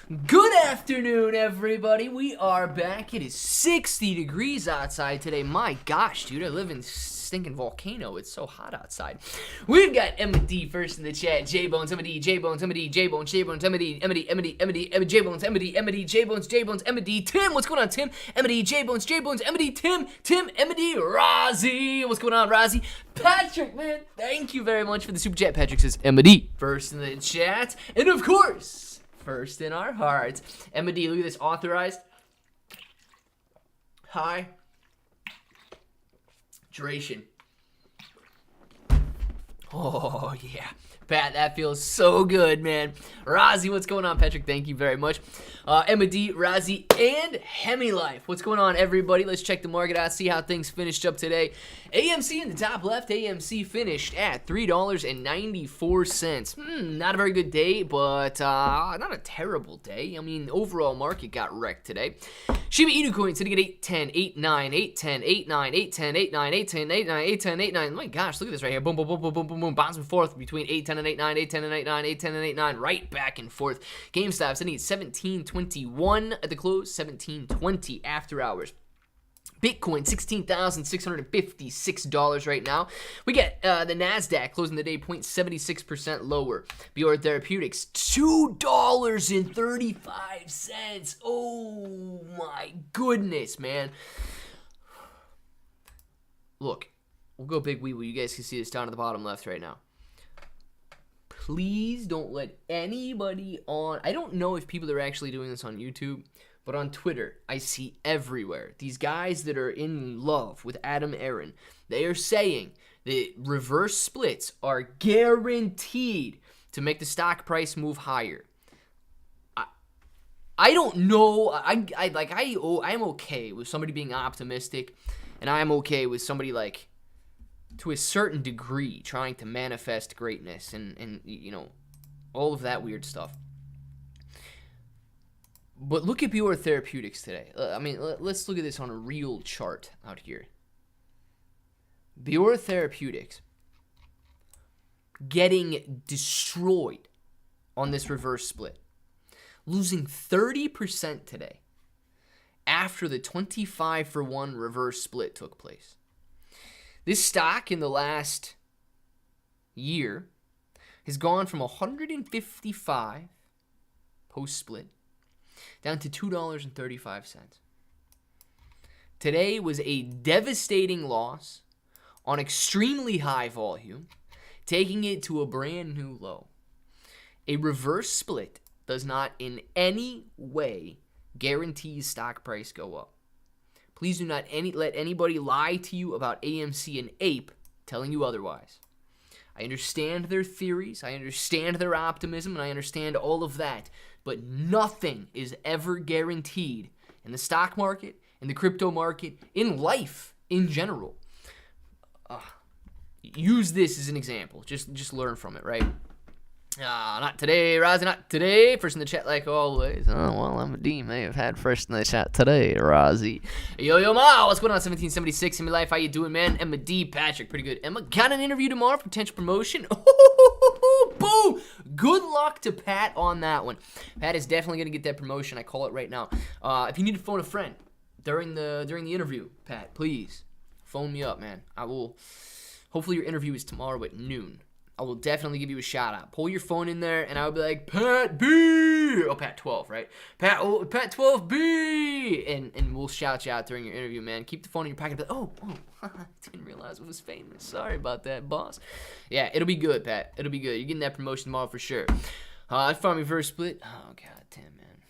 Good afternoon, everybody. We are back. It is 60 degrees outside today. My gosh, dude, I live in stinking volcano. It's so hot outside. We've got Emma D first in the chat. J-Bones, Emma D, J-Bones, Emma D, J-Bones, J-Bones, Emma D, Emma D, Emma D, Emma D, Emma J-Bones, Emma D, Emma D, J-Bones, J-Bones, Emma D, Tim. What's going on, Tim? Emma D, J-Bones, J-Bones, Emma D, Tim, Emma D, Rozzy. What's going on, Rozzy? Patrick, man, thank you very much for the super chat. Patrick says Emma D first in the chat. And of course, first in our hearts, Emma D, look at this, authorized hydration. Oh, yeah. Pat, that feels so good, man. Rozzy, what's going on? Patrick, thank you very much. Emma D, Rozzy, and Hemi Life. What's going on, everybody? Let's check the market out, see how things finished up today. AMC in the top left, AMC finished at $3.94. Not a very good day, but not a terrible day. I mean, overall market got wrecked today. Shiba Inu coin sitting at 810, 89, 810, 89, 810, 89, 810, 89, 810, 89. My gosh, look at this right here. Boom, boom, boom, boom, boom, boom, boom. Bouncing forth between 810 and 89, 810 and 89, 810 and 89. Right back and forth. GameStop sitting at 1721 at the close, 1720 after hours. Bitcoin, $16,656 right now. We get the NASDAQ closing the day 0.76% lower. BR Therapeutics, $2.35. Oh my goodness, man. Look, we'll go big wee-wee. You guys can see this down at the bottom left right now. Please don't let anybody on... I don't know if people are actually doing this on YouTube, but on Twitter, I see everywhere. These guys that are in love with Adam Aaron, they are saying that reverse splits are guaranteed to make the stock price move higher. I don't know. I'm okay with somebody being optimistic, and I'm okay with somebody, like, to a certain degree, trying to manifest greatness and you know, all of that weird stuff. But look at BR Therapeutics today. I mean, let's look at this on a real chart out here. BR Therapeutics getting destroyed on this reverse split. Losing 30% today after the 25-for-1 reverse split took place. This stock in the last year has gone from 155 post-split down to $2.35. Today was a devastating loss on extremely high volume, taking it to a brand new low. A reverse split does not in any way guarantee stock price go up. Please do not let anybody lie to you about AMC and Ape telling you otherwise. I understand their theories, I understand their optimism, and I understand all of that. But nothing is ever guaranteed in the stock market, in the crypto market, in life in general. Use this as an example. Just learn from it, right? Not today, Rozzy, not today. First in the chat, like always. Oh, well, Emma D may have had first in the chat today, Rozzy. Yo, Ma, what's going on? 1776 in my life. How you doing, man? Emma D, Patrick, pretty good. Emma, got an interview tomorrow for potential promotion. Boom! Good luck to Pat on that one. Pat is definitely going to get that promotion. I call it right now. If you need to phone a friend during the interview, Pat, please phone me up, man. I will. Hopefully your interview is tomorrow at noon. I will definitely give you a shout out. Pull your phone in there, and I'll be like, Pat B! Oh, Pat 12, right? Pat 12B! And we'll shout you out during your interview, man. Keep the phone in your pocket. Like, oh, I didn't realize it was famous. Sorry about that, boss. Yeah, it'll be good, Pat. It'll be good. You're getting that promotion tomorrow for sure. Farm reverse split. Oh, god damn, man.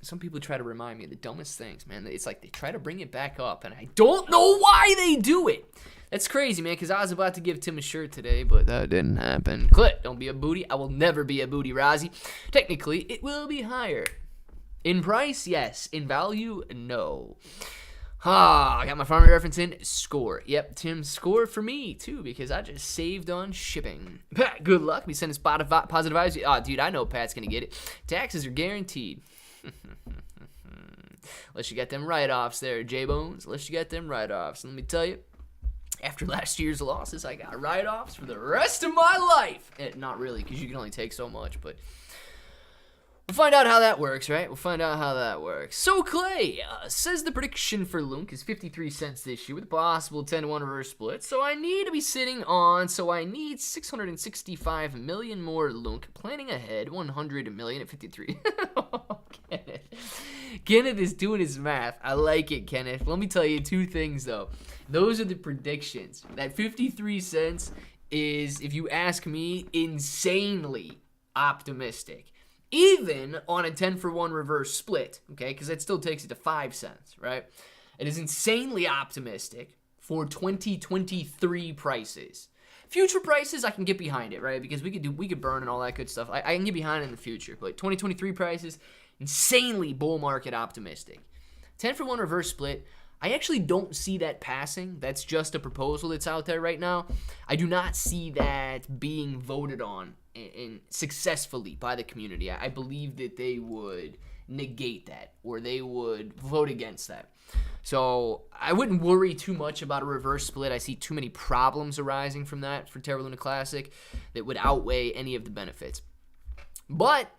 Some people try to remind me of the dumbest things, man. It's like they try to bring it back up, and I don't know why they do it. That's crazy, man, because I was about to give Tim a shirt today, but that didn't happen. Click, don't be a booty. I will never be a booty, Rozzy. Technically, it will be higher. In price, yes. In value, no. I got my farming reference in. Score. Yep, Tim, score for me, too, because I just saved on shipping. Pat, good luck. We send a spot of positive vibes. Oh, dude, I know Pat's going to get it. Taxes are guaranteed. Unless you got them write-offs there, J-Bones. Unless you got them write-offs. Let me tell you. After last year's losses, I got write-offs for the rest of my life. Not really, because you can only take so much, but We'll find out how that works, right? We'll find out how that works. So Clay says the prediction for LUNC is 53 cents this year with a possible 10-1 reverse split. So I need 665 million more LUNC. Planning ahead, 100 million at 53. Kenneth is doing his math. I like it, Kenneth. Let me tell you two things, though. Those are the predictions. That 53 cents is, if you ask me, insanely optimistic. Even on a 10-for-1 reverse split, okay, because that still takes it to 5 cents, right? It is insanely optimistic for 2023 prices. Future prices, I can get behind it, right? Because we could burn and all that good stuff. I can get behind it in the future, but 2023 prices, insanely bull market optimistic. 10-for-1 reverse split, I actually don't see that passing. That's just a proposal that's out there right now. I do not see that being voted on and successfully by the community. I believe that they would negate that, or they would vote against that. So I wouldn't worry too much about a reverse split. I see too many problems arising from that for Terra Luna Classic that would outweigh any of the benefits. But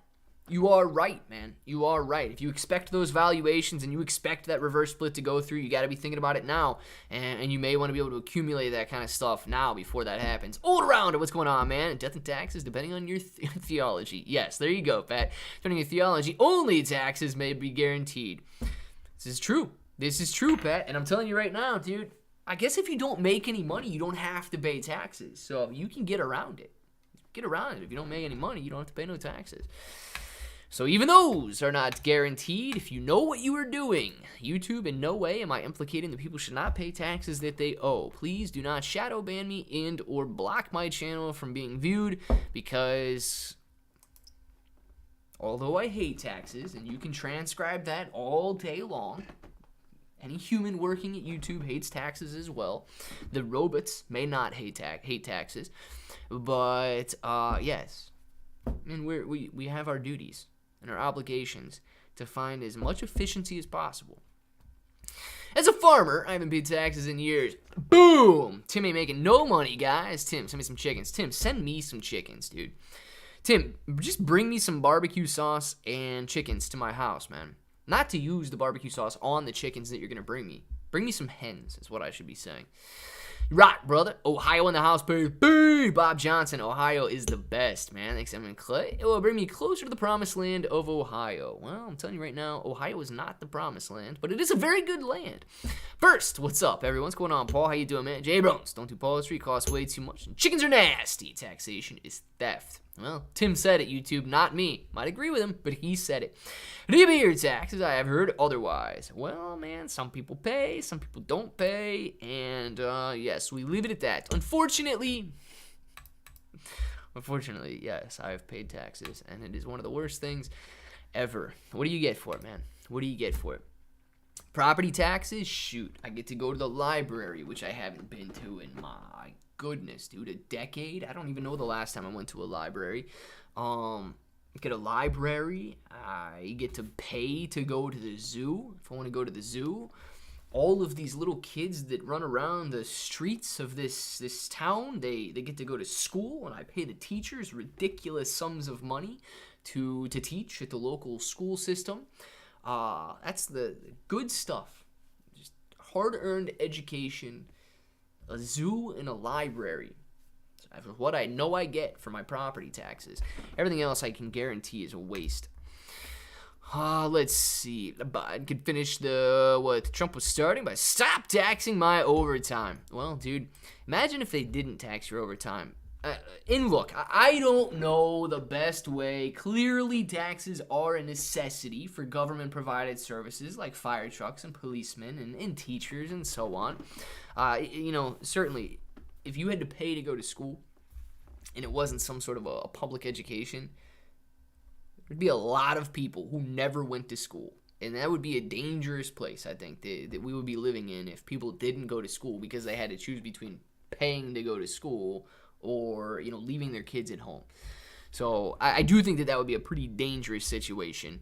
you are right, man. You are right. If you expect those valuations and you expect that reverse split to go through, you got to be thinking about it now. And you may want to be able to accumulate that kind of stuff now before that happens. All around it, what's going on, man? Death and taxes, depending on your theology. Yes, there you go, Pat. Depending on your theology, only taxes may be guaranteed. This is true. This is true, Pat. And I'm telling you right now, dude, I guess if you don't make any money, you don't have to pay taxes. So you can get around it. Get around it. If you don't make any money, you don't have to pay no taxes. So even those are not guaranteed. If you know what you are doing, YouTube, in no way am I implicating that people should not pay taxes that they owe. Please do not shadow ban me and or block my channel from being viewed, because although I hate taxes, and you can transcribe that all day long, any human working at YouTube hates taxes as well. The robots may not hate taxes, but yes, I mean, we have our duties and our obligations to find as much efficiency as possible. As a farmer, I haven't paid taxes in years. Boom! Tim ain't making no money, guys. Tim, send me some chickens. Tim, send me some chickens, dude. Tim, just bring me some barbecue sauce and chickens to my house, man. Not to use the barbecue sauce on the chickens that you're going to bring me. Bring me some hens is what I should be saying. Right, brother. Ohio in the house, baby. Bob Johnson, Ohio is the best, man. Thanks, Evan Clay. It will bring me closer to the promised land of Ohio. Well, I'm telling you right now, Ohio is not the promised land, but it is a very good land. First, what's up, everyone? What's going on, Paul? How you doing, man? Jay Bones, don't do poetry. Costs way too much. Chickens are nasty. Taxation is theft. Well, Tim said it, YouTube, not me. Might agree with him, but he said it. Your taxes, I have heard otherwise. Well, man, some people pay, some people don't pay, and yes, we leave it at that. Unfortunately, yes, I have paid taxes, and it is one of the worst things ever. What do you get for it, man? What do you get for it? Property taxes? Shoot, I get to go to the library, which I haven't been to in my goodness, dude, a decade. I don't even know the last time I went to a library. Get a library. I get to pay to go to the zoo if I want to go to the zoo. All of these little kids that run around the streets of this town, they get to go to school, and I pay the teachers ridiculous sums of money to teach at the local school system. That's the good stuff. Just hard-earned education, a zoo, and a library. So what I know I get for my property taxes. Everything else I can guarantee is a waste. Let's see. Biden could finish what Trump was starting by stop taxing my overtime. Well, dude, imagine if they didn't tax your overtime. And look, I don't know the best way. Clearly, taxes are a necessity for government-provided services like fire trucks and policemen and teachers and so on. Certainly, if you had to pay to go to school and it wasn't some sort of a public education, there'd be a lot of people who never went to school. And that would be a dangerous place, I think, that we would be living in if people didn't go to school because they had to choose between paying to go to school or, leaving their kids at home. So I do think that would be a pretty dangerous situation.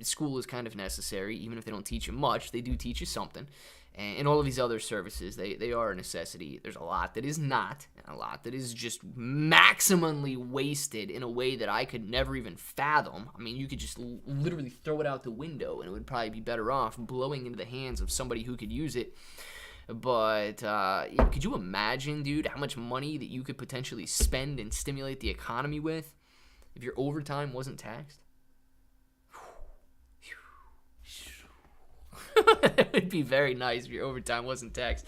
School is kind of necessary. Even if they don't teach you much, they do teach you something. and all of these other services, they are a necessity. There's a lot that is not, and a lot that is just maximally wasted in a way that I could never even fathom. I mean, you could just literally throw it out the window, and it would probably be better off blowing into the hands of somebody who could use it. But could you imagine, dude, how much money that you could potentially spend and stimulate the economy with if your overtime wasn't taxed? It would be very nice if your overtime wasn't taxed.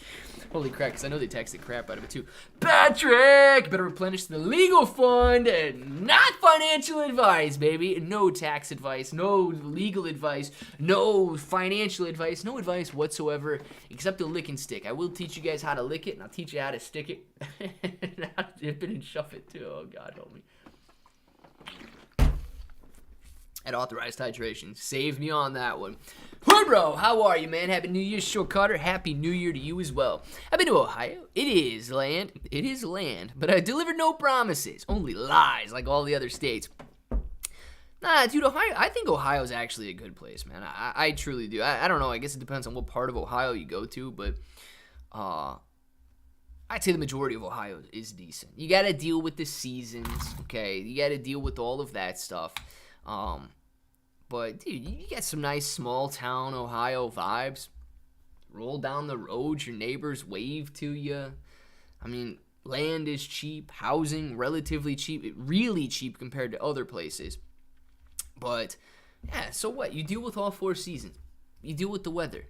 Holy crap, because I know they tax the crap out of it too. Patrick! Better replenish the legal fund and not financial advice, baby. No tax advice, no legal advice, no financial advice, no advice whatsoever except a lick and stick. I will teach you guys how to lick it, and I'll teach you how to stick it. And how to dip it and shove it too. Oh, God help me. At authorized titration. Save me on that one. Hey, bro, how are you, man? Happy New Year, Short Carter. Happy New Year to you as well. I've been to Ohio. It is land. It is land. But I delivered no promises. Only lies, like all the other states. Nah, dude, Ohio. I think Ohio's actually a good place, man. I truly do. I don't know. I guess it depends on what part of Ohio you go to, but I'd say the majority of Ohio is decent. You got to deal with the seasons, okay? You got to deal with all of that stuff. But, dude, you get some nice small-town Ohio vibes. Roll down the road, your neighbors wave to you. I mean, land is cheap, housing relatively cheap, really cheap compared to other places. But, yeah, so what? You deal with all 4 seasons. You deal with the weather.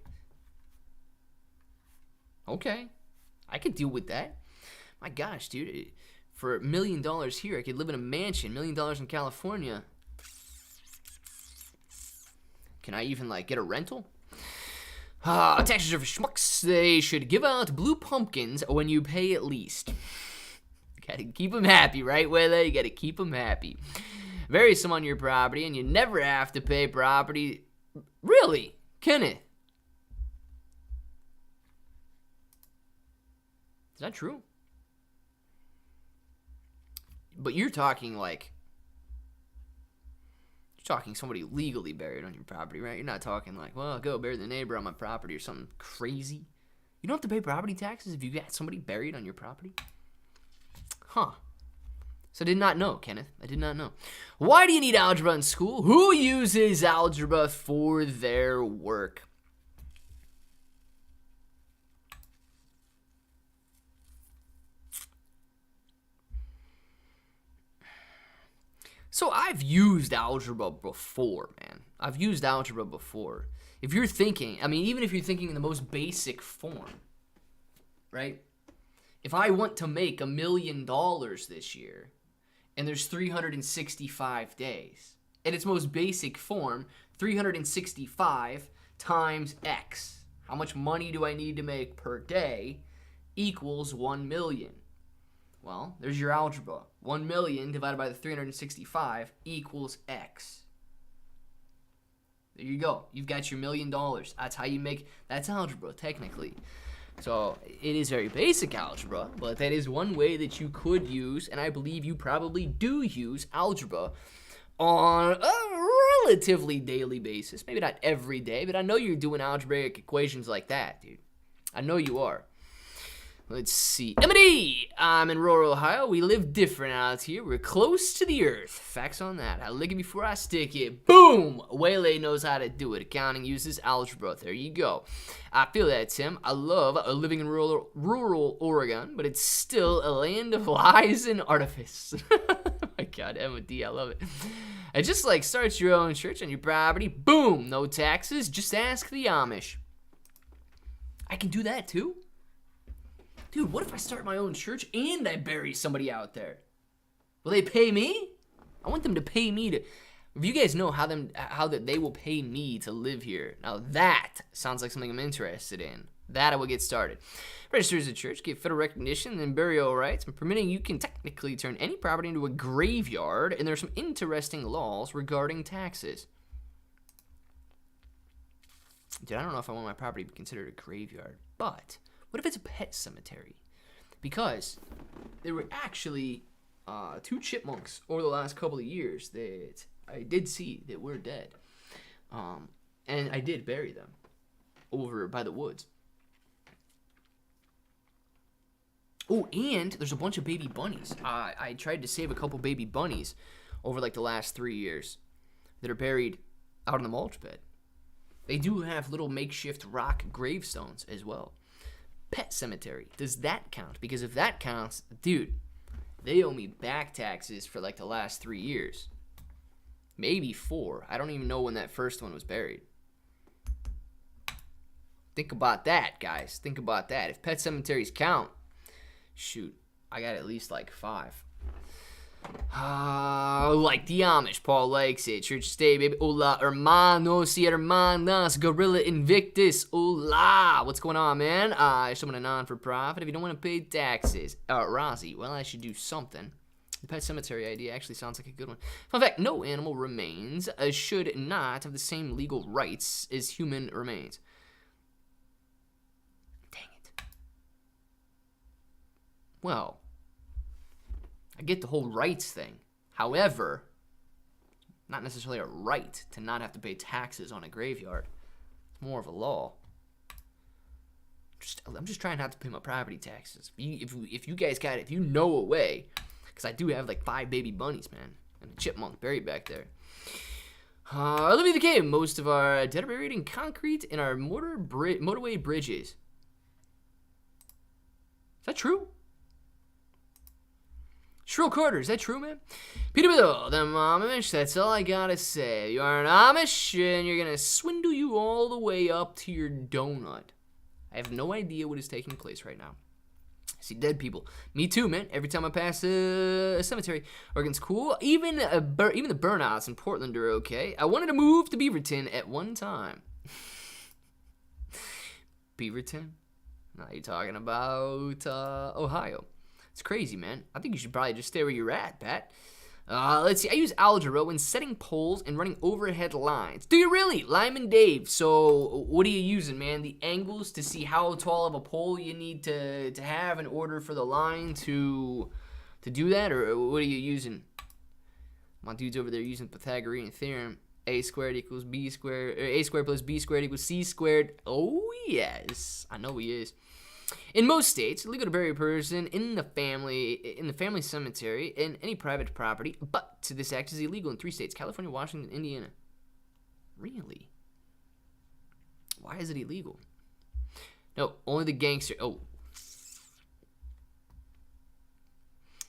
Okay, I could deal with that. My gosh, dude, for $1 million here, I could live in a mansion. $1 million in California. Can I even, like, get a rental? Taxes are for schmucks. They should give out blue pumpkins when you pay at least. Gotta keep them happy, right, Wele? You gotta keep them happy. Vary some on your property, and you never have to pay property. Really? Kenneth? Is that true? But you're talking, like... talking somebody legally buried on your property, right? You're not talking like, well, I'll go bury the neighbor on my property or something crazy. You don't have to pay property taxes if you got somebody buried on your property? Huh. So I did not know, Kenneth. I did not know. Why do you need algebra in school? Who uses algebra for their work? So I've used algebra before, man. I've used algebra before. If you're thinking, I mean, even if you're thinking in the most basic form, right? If I want to make $1 million this year, and there's 365 days, in its most basic form, 365 times X. How much money do I need to make per day equals 1 million? Well, there's your algebra. 1 million divided by the 365 equals X. There you go. You've got your $1 million. That's how you make, that's algebra, technically. So it is very basic algebra, but that is one way that you could use, and I believe you probably do use algebra on a relatively daily basis. Maybe not every day, but I know you're doing algebraic equations like that, dude. I know you are. Let's see. M&E! I'm in rural Ohio. We live different out here. We're close to the earth. Facts on that. I lick it before I stick it. Boom! Wele knows how to do it. Accounting uses algebra. There you go. I feel that, Tim. I love living in rural Oregon, but it's still a land of lies and artifice. Oh my God, M&D, I love it. It just like starts your own church on your property. Boom! No taxes. Just ask the Amish. I can do that too? Dude, what if I start my own church and I bury somebody out there? Will they pay me? I want them to pay me to... If you guys know how that they will pay me to live here. Now that sounds like something I'm interested in. That I will get started. Register as a church, get federal recognition and burial rights. And permitting, you can technically turn any property into a graveyard. And there's some interesting laws regarding taxes. Dude, I don't know if I want my property to be considered a graveyard. But... what if it's a pet cemetery? Because there were actually 2 chipmunks over the last couple of years that I did see that were dead. And I did bury them over by the woods. Oh, and there's a bunch of baby bunnies. I tried to save a couple baby bunnies over like the last 3 years that are buried out in the mulch bed. They do have little makeshift rock gravestones as well. Pet cemetery. Does that count? Because if that counts, dude, they owe me back taxes for like the last 3 years. Maybe 4. I don't even know when that first one was buried. Think about that, guys. Think about that. If pet cemeteries count, shoot, I got at least like 5. Like the Amish, Paul likes it. Church stay, baby. Hola, hermanos y hermanas. Gorilla Invictus. Hola. What's going on, man? Someone a non-for-profit if you don't want to pay taxes. Rozzy, well, I should do something. The pet cemetery idea actually sounds like a good one. Fun fact, no animal remains should not have the same legal rights as human remains. Dang it. Well, I get the whole rights thing. However, not necessarily a right to not have to pay taxes on a graveyard. It's more of a law. I'm just trying not to pay my property taxes. If you guys got it, if you know a way, because I do have like 5 baby bunnies, man, and a chipmunk buried back there. Living the cave. Most of our dead are buried in concrete in our motorway bridges. Is that true? Shrill Carter, is that true, man? Peter Bill, them Amish, that's all I gotta say. You are an Amish, and you're gonna swindle you all the way up to your donut. I have no idea what is taking place right now. I see dead people. Me too, man. Every time I pass a cemetery, Oregon's cool. Even the burnouts in Portland are okay. I wanted to move to Beaverton at one time. Beaverton? No, you're talking about Ohio. It's crazy, man. I think you should probably just stay where you're at, Pat. Let's see. I use algebra when setting poles and running overhead lines. Do you really? Lyman Dave. So what are you using, man? The angles to see how tall of a pole you need to have in order for the line to do that? Or what are you using? My dude's over there using Pythagorean theorem. A squared equals B squared. Or A squared plus B squared equals C squared. Oh, yes. I know he is. In most states, illegal to bury a person in the family cemetery in any private property, but this act is illegal in 3 states: California, Washington, Indiana. Really? Why is it illegal? No, only the gangster. Oh.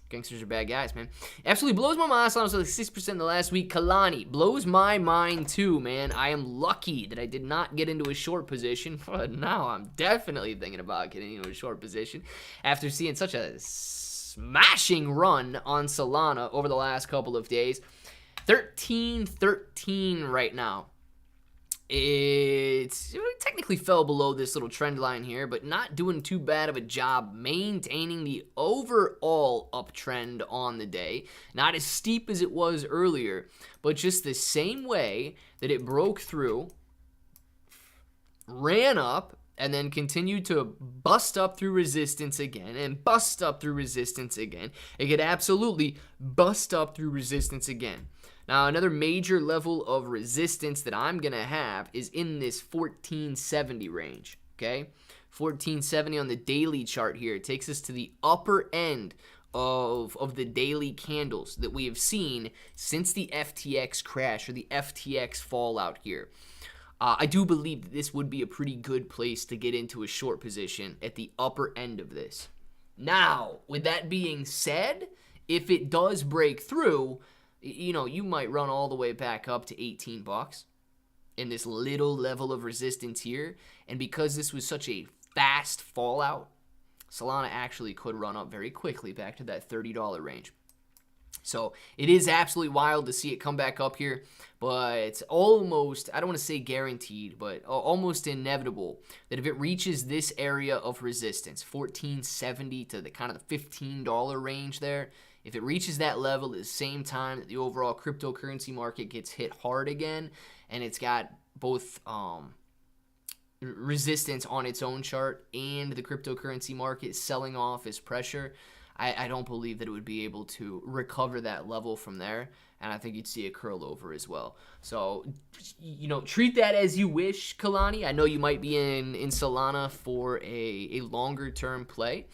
Gangsters are bad guys, man. Absolutely blows my mind. I was like 6% in the last week. Kalani blows my mind too, man. I am lucky that I did not get into a short position, but now I'm definitely thinking about getting into a short position after seeing such a smashing run on Solana over the last couple of days. 13.13 right now. It technically fell below this little trend line here, but not doing too bad of a job maintaining the overall uptrend on the day. Not as steep as it was earlier, but just the same way that it broke through, ran up, and then continued to bust up through resistance again, and bust up through resistance again. It could absolutely bust up through resistance again. Now, another major level of resistance that I'm going to have is in this 1470 range, okay? 1470 on the daily chart here. It takes us to the upper end of the daily candles that we have seen since the FTX crash or the FTX fallout here. I do believe that this would be a pretty good place to get into a short position at the upper end of this. Now, with that being said, if it does break through, you know, you might run all the way back up to $18 in this little level of resistance here. And because this was such a fast fallout, Solana actually could run up very quickly back to that $30 range. So it is absolutely wild to see it come back up here, but it's almost, I don't want to say guaranteed, but almost inevitable that if it reaches this area of resistance, 1470 to the kind of the $15 range there, if it reaches that level at the same time that the overall cryptocurrency market gets hit hard again, and it's got both resistance on its own chart and the cryptocurrency market selling off as pressure, I don't believe that it would be able to recover that level from there, and I think you'd see a curl over as well. So, you know, treat that as you wish, Kalani. I know you might be in Solana for a longer-term play,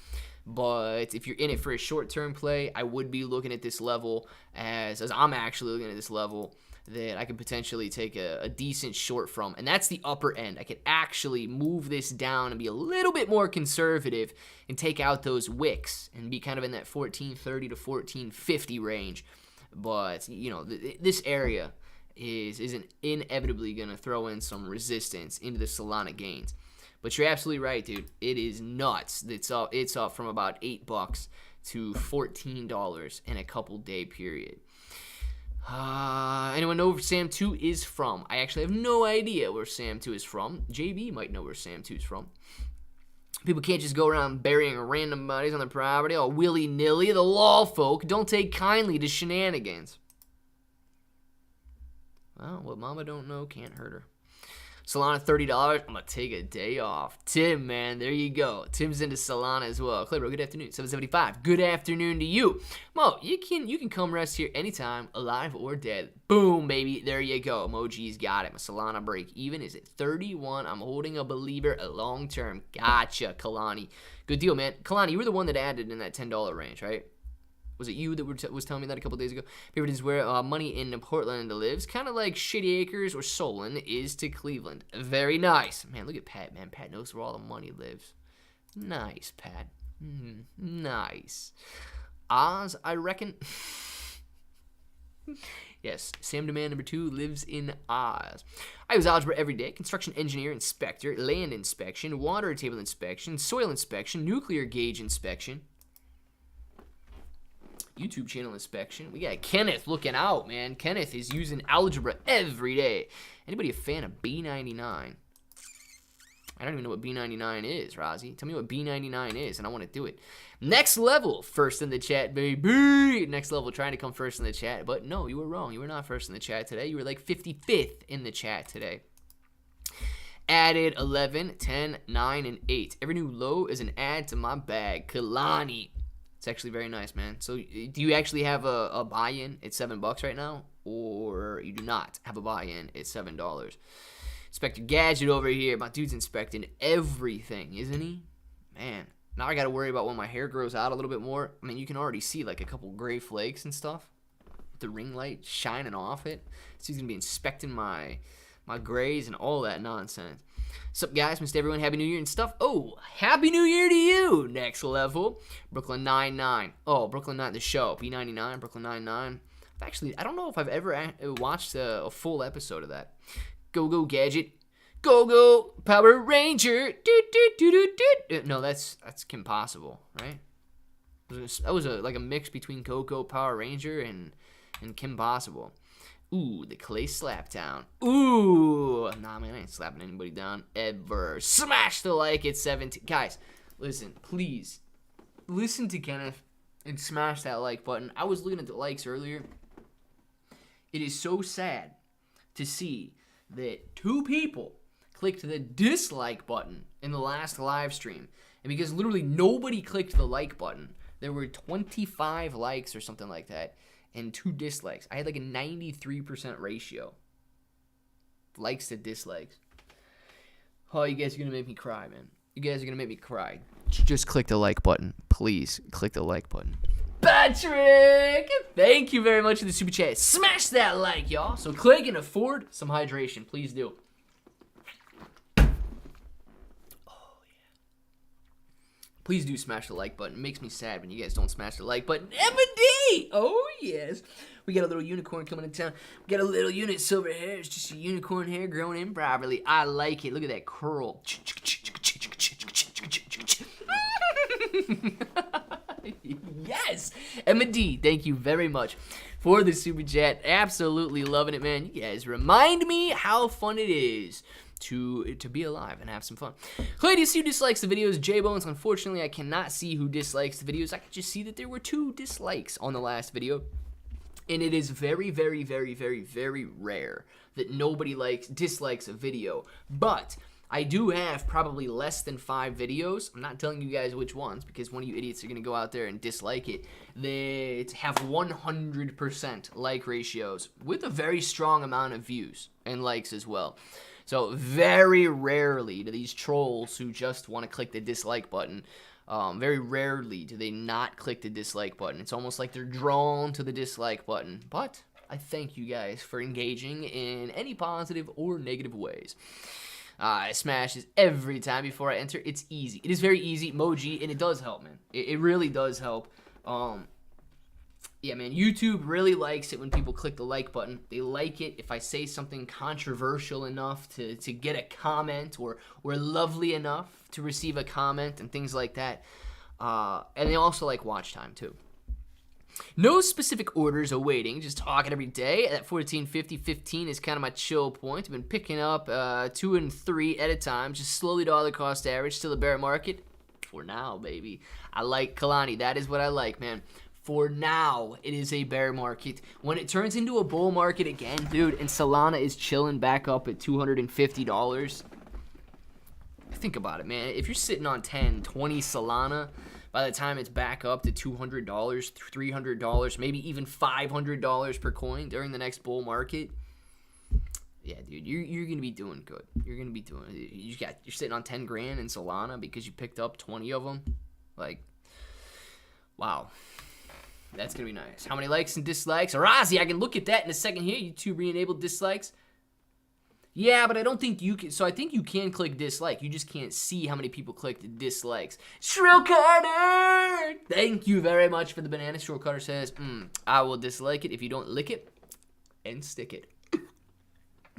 But if you're in it for a short-term play, I would be looking at this level as I'm actually looking at this level that I could potentially take a decent short from. And that's the upper end. I could actually move this down and be a little bit more conservative and take out those wicks and be kind of in that 1430 to 1450 range. But, you know, this area is inevitably going to throw in some resistance into the Solana gains. But you're absolutely right, dude. It is nuts. It's up from about $8 to $14 in a couple day period. Anyone know where Sam 2 is from? I actually have no idea where Sam 2 is from. JB might know where Sam 2 is from. People can't just go around burying random bodies on their property all willy-nilly. The law folk don't take kindly to shenanigans. Well, what mama don't know can't hurt her. Solana, $30. I'm going to take a day off. Tim, man, there you go. Tim's into Solana as well. Claybro, good afternoon. 775. Good afternoon to you. Mo, you can come rest here anytime, alive or dead. Boom, baby. There you go. Emoji's got it. My Solana break even is at 31. I'm holding a believer long term. Gotcha, Kalani. Good deal, man. Kalani, you were the one that added in that $10 range, right? Was it you that was telling me that a couple days ago? Favorite is where money in Portland lives. Kind of like Shitty Acres or Solon is to Cleveland. Very nice. Man, look at Pat, man. Pat knows where all the money lives. Nice, Pat. Nice. Oz, I reckon. Yes, Sam Demand number 2 lives in Oz. I use algebra every day. Construction engineer, inspector, land inspection, water table inspection, soil inspection, nuclear gauge inspection. YouTube channel inspection. We got Kenneth looking out, man. Kenneth is using algebra every day. Anybody a fan of B99? I don't even know what B99 is, Rozzy. Tell me what B99 is, and I want to do it. Next level, first in the chat, baby. Next level, trying to come first in the chat. But no, you were wrong. You were not first in the chat today. You were like 55th in the chat today. Added 11, 10, 9, and 8. Every new low is an add to my bag. Kalani. It's actually very nice, man. So do you actually have a buy-in at $7 right now? Or you do not have a buy-in at $7? Inspector Gadget over here. My dude's inspecting everything, isn't he? Man, now I got to worry about when my hair grows out a little bit more. I mean, you can already see like a couple gray flakes and stuff. With the ring light shining off it. So he's going to be inspecting my grays and all that nonsense. What's up, guys? Missed everyone. Happy New Year and stuff. Oh, Happy New Year to you. Next level. Brooklyn 99. Oh, Brooklyn 9, the show. B99, Brooklyn 99. I don't know if I've ever watched a full episode of that. Go, Gadget. Go, Power Ranger. No, that's Kim Possible, right? That was like a mix between Go, Power Ranger and Kim Possible. Ooh, the clay slap down. Ooh. Nah, man, I ain't slapping anybody down ever. Smash the like at 17. Guys, listen, please. Listen to Kenneth and smash that like button. I was looking at the likes earlier. It is so sad to see that 2 people clicked the dislike button in the last live stream. And because literally nobody clicked the like button, there were 25 likes or something like that. And 2 dislikes. I had like a 93% ratio. Likes to dislikes. Oh, you guys are going to make me cry, man. You guys are going to make me cry. Just click the like button. Please, click the like button. Patrick! Thank you very much for the super chat. Smash that like, y'all. So click and afford some hydration. Please do. Please do smash the like button. It makes me sad when you guys don't smash the like button. M&D! Oh, yes. We got a little unicorn coming to town. We got a little unit silver hair. It's just a unicorn hair growing in properly. I like it. Look at that curl. Yes! M&D, thank you very much for the super chat. Absolutely loving it, man. You guys remind me how fun it is to be alive and have some fun. Claudius, who dislikes the videos? J-Bones, unfortunately, I cannot see who dislikes the videos. I can just see that there were 2 dislikes on the last video. And it is very, very, very, very, very rare that nobody dislikes a video. But I do have probably less than 5 videos. I'm not telling you guys which ones because one of you idiots are going to go out there and dislike it. That have 100% like ratios with a very strong amount of views and likes as well. So very rarely do these trolls who just want to click the dislike button Very rarely do they not click the dislike button. It's almost like they're drawn to the dislike button. But I thank you guys for engaging in any positive or negative ways. I smash this every time before I enter. It's easy. It is very easy, emoji, and it does help, man. It really does help. Yeah, man, YouTube really likes it when people click the like button. They like it if I say something controversial enough to get a comment, or lovely enough to receive a comment and things like that. And they also like watch time, too. No specific orders awaiting, just talking every day. At 14.50, 15 is kind of my chill point. I've been picking up 2 and 3 at a time, just slowly dollar cost average. Still a bear market for now, baby. I like Kalani. That is what I like, man. For now, it is a bear market. When it turns into a bull market again, dude, and Solana is chilling back up at $250, think about it, man. If you're sitting on 10, 20 Solana, by the time it's back up to $200, $300, maybe even $500 per coin during the next bull market, yeah, dude, you're gonna be doing good. You're gonna be doing. You're sitting on 10 grand in Solana because you picked up 20 of them. Like, wow, that's gonna be nice. How many likes and dislikes? Arazi, I can look at that in a second here. YouTube re-enabled dislikes. Yeah, but I don't think you can. So I think you can click dislike. You just can't see how many people clicked dislikes. Shrill Carter! Thank you very much for the banana. Shrill Carter says, I will dislike it if you don't lick it and stick it.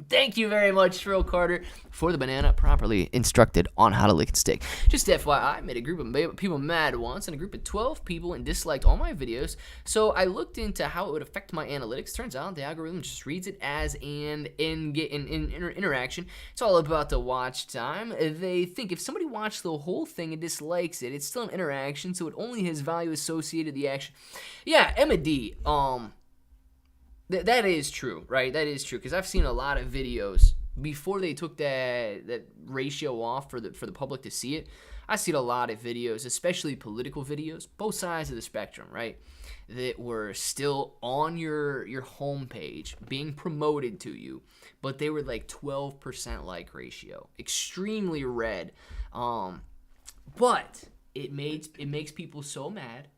Thank you very much, Shrill Carter, for the banana. Properly instructed on how to lick and stick. Just FYI, I made a group of people mad once, and a group of 12 people and disliked all my videos. So I looked into how it would affect my analytics. Turns out the algorithm just reads it as an interaction. It's all about the watch time. They think if somebody watched the whole thing and dislikes it, it's still an interaction, so it only has value associated with the action. Yeah, Emma D, that is true, right? That is true, because I've seen a lot of videos before they took that ratio off for the public to see it. I seen a lot of videos, especially political videos, both sides of the spectrum, right, that were still on your homepage being promoted to you, but they were like 12% like ratio, extremely red. But it makes people so mad,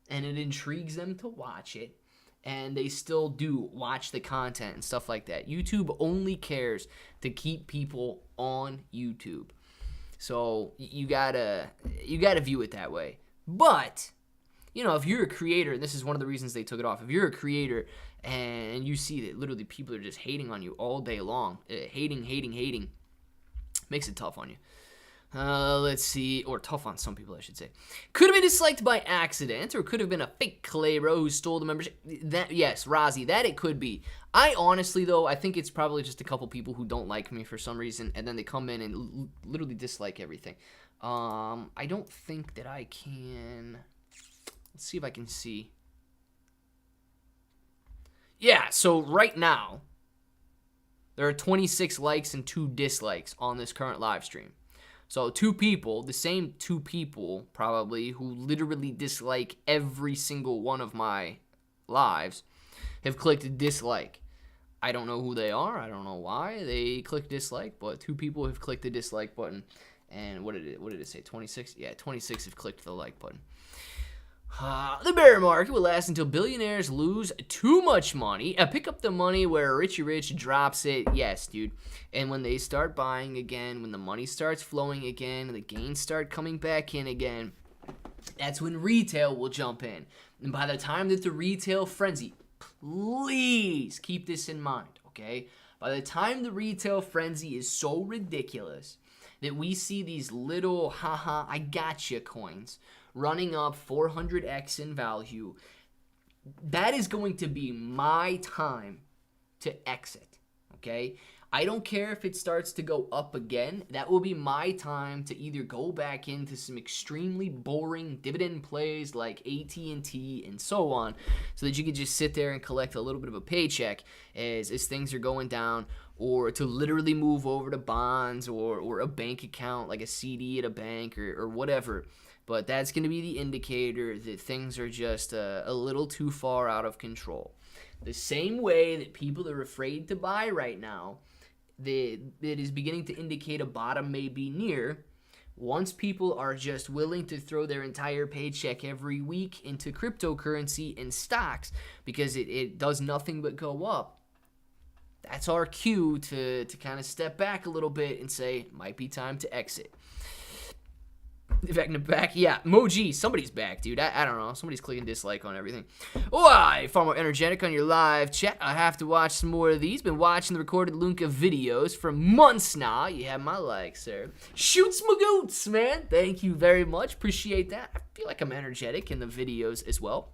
and it intrigues them to watch it. And they still do watch the content and stuff like that. YouTube only cares to keep people on YouTube. So you gotta view it that way. But, you know, if you're a creator, and this is one of the reasons they took it off, if you're a creator and you see that literally people are just hating on you all day long, hating, makes it tough on you. Let's see, or tough on some people, I should say. Could have been disliked by accident, or could have been a fake clay bro who stole the membership. That, yes, Razi, that it could be. I honestly, though, I think it's probably just a couple people who don't like me for some reason, and then they come in and literally dislike everything. I don't think that I can. Let's see if I can see. Yeah, so right now, there are 26 likes and 2 dislikes on this current live stream. So 2 people, the same 2 people probably, who literally dislike every single one of my lives, have clicked dislike. I don't know who they are. I don't know why they clicked dislike, but 2 people have clicked the dislike button. And what did it say? 26? Yeah, 26 have clicked the like button. The bear market will last until billionaires lose too much money. Pick up the money where Richie Rich drops it. Yes, dude. And when they start buying again, when the money starts flowing again, and the gains start coming back in again, that's when retail will jump in. And by the time that the retail frenzy, please keep this in mind, okay? By the time the retail frenzy is so ridiculous that we see these little haha I gotcha coins running up 400x in value, that is going to be my time to exit, okay? I don't care if it starts to go up again. That will be my time to either go back into some extremely boring dividend plays like AT&T and so on, so that you can just sit there and collect a little bit of a paycheck as things are going down, or to literally move over to bonds or a bank account like a CD at a bank or whatever. But that's going to be the indicator that things are just a little too far out of control. The same way that people are afraid to buy right now, that is beginning to indicate a bottom may be near, Once people are just willing to throw their entire paycheck every week into cryptocurrency and stocks because it does nothing but go up, that's our cue to kind of step back a little bit and say, might be time to exit. Back, yeah. Moji, somebody's back, dude. I don't know. Somebody's clicking dislike on everything. Why? Far more energetic on your live chat. I have to watch some more of these. Been watching the recorded LUNC videos for months now. You have my like, sir. Shoots my goots, man. Thank you very much. Appreciate that. I feel like I'm energetic in the videos as well.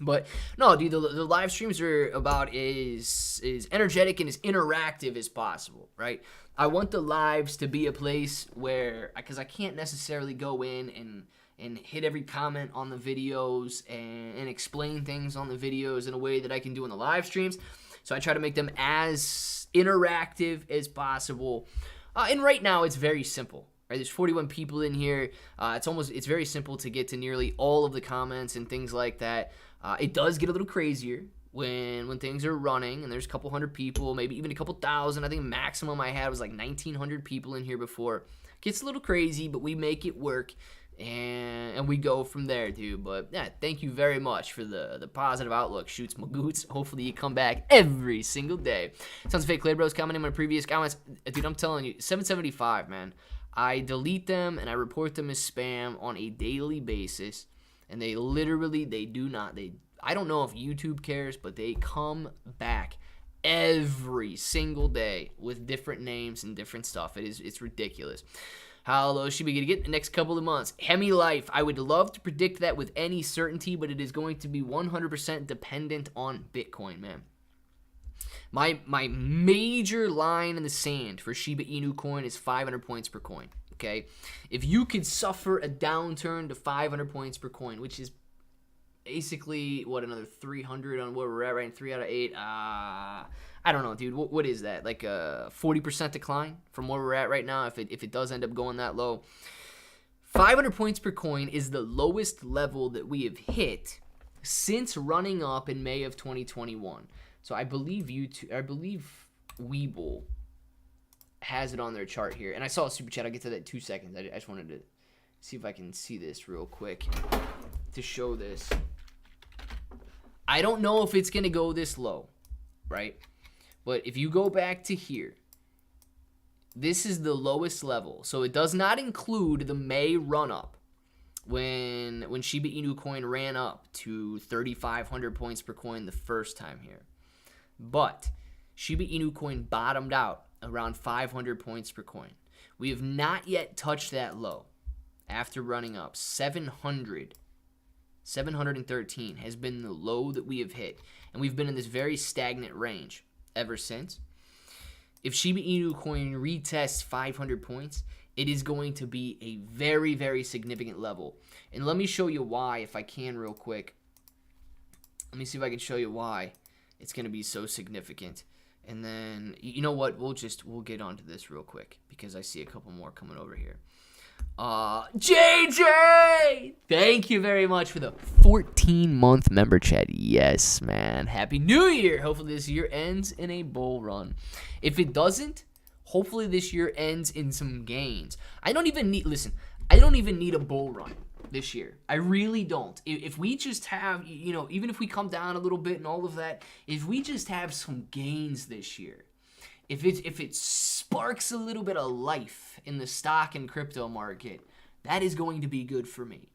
But no, dude, the live streams are about as energetic and as interactive as possible, right? I want the lives to be a place where, because I can't necessarily go in and hit every comment on the videos and explain things on the videos in a way that I can do in the live streams. So I try to make them as interactive as possible. And right now it's very simple. Right, there's 41 people in here. It's very simple to get to nearly all of the comments and things like that. It does get a little crazier when things are running and there's a couple hundred people, maybe even a couple thousand. I think maximum I had was like 1,900 people in here before. Gets a little crazy, but we make it work and we go from there, dude. But yeah, thank you very much for the positive outlook. Shoots my goots. Hopefully you come back every single day. Sounds fake. Clay Bros commenting on my previous comments. Dude, I'm telling you, 775, man. I delete them and I report them as spam on a daily basis, and they do not. I don't know if YouTube cares, but they come back every single day with different names and different stuff. It's ridiculous. How low should we get the next couple of months? Hemi Life. I would love to predict that with any certainty, but it is going to be 100% dependent on Bitcoin, man. My major line in the sand for Shiba Inu coin is 500 points per coin, okay? If you could suffer a downturn to 500 points per coin, which is basically, another 300 on where we're at, right? 3 out of 8. I don't know, dude. What is that? Like a 40% decline from where we're at right now if it does end up going that low. 500 points per coin is the lowest level that we have hit since running up in May of 2021. So I believe Weeble has it on their chart here. And I saw a super chat. I'll get to that in 2 seconds. I just wanted to see if I can see this real quick to show this. I don't know if it's going to go this low, right? But if you go back to here, this is the lowest level. So it does not include the May run-up when Shiba Inu coin ran up to 3,500 points per coin the first time here. But Shiba Inu coin bottomed out around 500 points per coin. We have not yet touched that low after running up. 713 has been the low that we have hit. And we've been in this very stagnant range ever since. If Shiba Inu coin retests 500 points, it is going to be a very, very significant level. And let me show you why, if I can, real quick. Let me see if I can show you why it's going to be so significant. And then, you know what? We'll get onto this real quick because I see a couple more coming over here. JJ! Thank you very much for the 14-month member chat. Yes, man. Happy New Year. Hopefully this year ends in a bull run. If it doesn't, hopefully this year ends in some gains. I don't even need a bull run this year. I really don't. If we just have, even if we come down a little bit and all of that, if we just have some gains this year, if it sparks a little bit of life in the stock and crypto market, that is going to be good for me.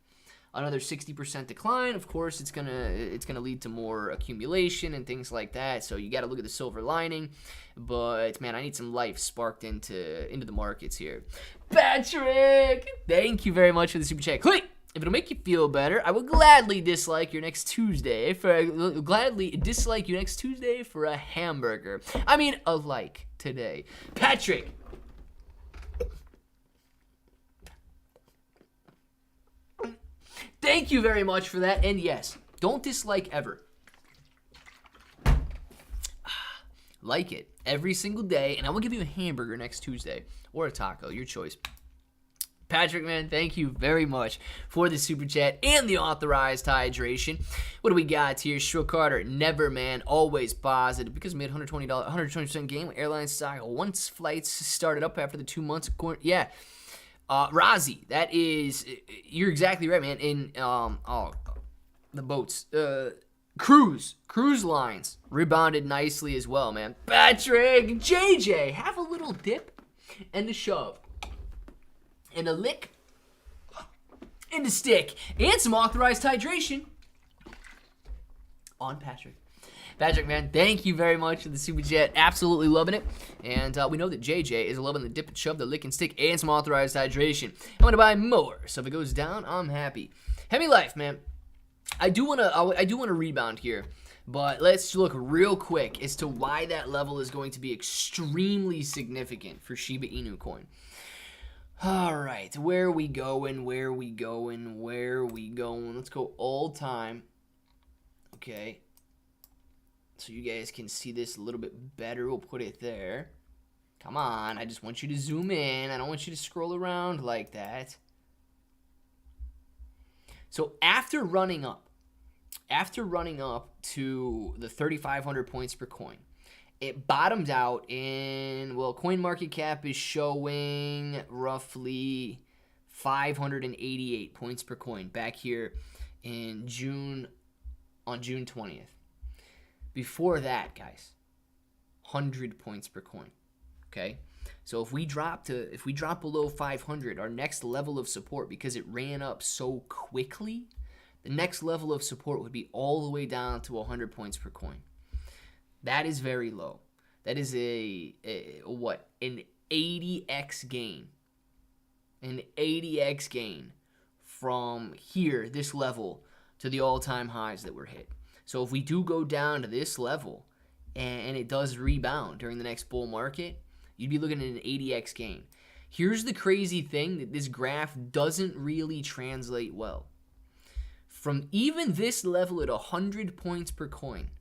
Another 60% decline, of course, it's gonna lead to more accumulation and things like that. So you got to look at the silver lining. But man, I need some life sparked into the markets here. Patrick, thank you very much for the super chat. Click. If it'll make you feel better, I will gladly dislike your next Tuesday for a hamburger. I mean, a like today. Patrick. Thank you very much for that. And yes, don't dislike ever. Like it every single day, and I will give you a hamburger next Tuesday or a taco, your choice. Patrick, man, thank you very much for the super chat and the authorized hydration. What do we got here? Shrill Carter, never, man, always positive because we made $120 gain with airline stock once flights started up after the 2 months. Yeah. Razi, that is, you're exactly right, man. In the boats, cruise lines rebounded nicely as well, man. Patrick, JJ, have a little dip and a shove and a lick and a stick and some authorized hydration on Patrick. Patrick, man, thank you very much for the super chat. Absolutely loving it. And we know that JJ is loving the dip and shove, the lick and stick, and some authorized hydration. I'm going to buy more. So if it goes down, I'm happy. Heavy life, man. I do want to rebound here. But let's look real quick as to why that level is going to be extremely significant for Shiba Inu coin. All right, where are we going? Let's go all time. Okay. So you guys can see this a little bit better. We'll put it there. Come on, I just want you to zoom in. I don't want you to scroll around like that. So after running up to the 3,500 points per coin, it bottomed out in, well, CoinMarketCap is showing roughly 588 points per coin back here in June, on June 20th. Before that, guys, 100 points per coin. Okay, so if we drop below 500, our next level of support, because it ran up so quickly, the next level of support would be all the way down to 100 points per coin. That is very low. That is an 80x gain. An 80x gain from here, this level, to the all-time highs that were hit. So if we do go down to this level and it does rebound during the next bull market, you'd be looking at an 80x gain. Here's the crazy thing that this graph doesn't really translate well. From even this level at 100 points per coin,